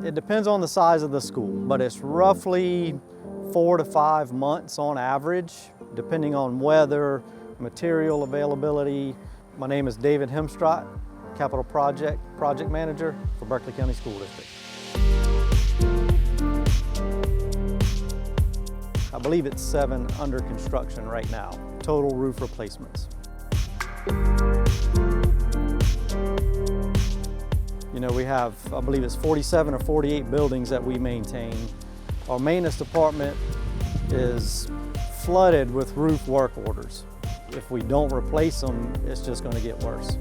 It depends on the size of the school, but it's roughly 4 to 5 months on average, depending on weather, material availability. My name is David Hemstrott, Capital Project Manager for Berkeley County School District. I believe it's 7 under construction right now, total roof replacements. You know, we have, I believe it's 47 or 48 buildings that we maintain. Our maintenance department is flooded with roof work orders. If we don't replace them, it's just going to get worse.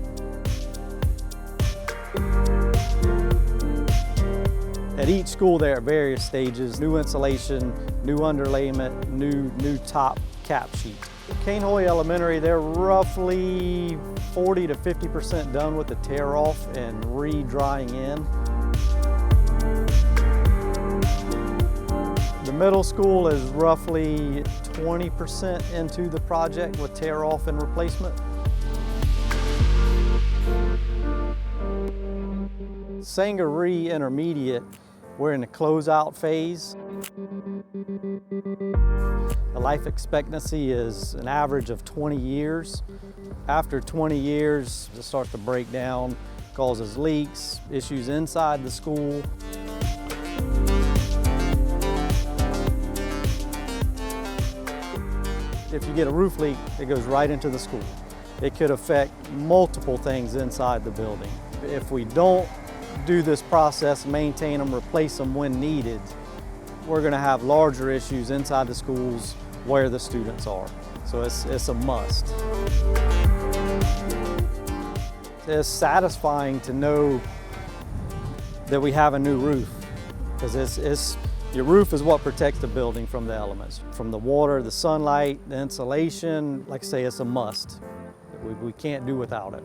At each school there are various stages: new insulation, new underlayment, new top cap sheet. Cainhoy Elementary, they're roughly 40 to 50% done with the tear off and re-drying in. The middle school is roughly 20% into the project with tear off and replacement. Sangaree Intermediate, we're in the closeout phase. The life expectancy is an average of 20 years. After 20 years, it starts to break down, causes leaks, issues inside the school. If you get a roof leak, it goes right into the school. It could affect multiple things inside the building. If we don't do this process, maintain them, replace them when needed, we're going to have larger issues inside the schools where the students are. So it's a must. It's satisfying to know that we have a new roof, because your roof is what protects the building from the elements, from the water, the sunlight, the insulation. Like I say, it's a must. We can't do without it.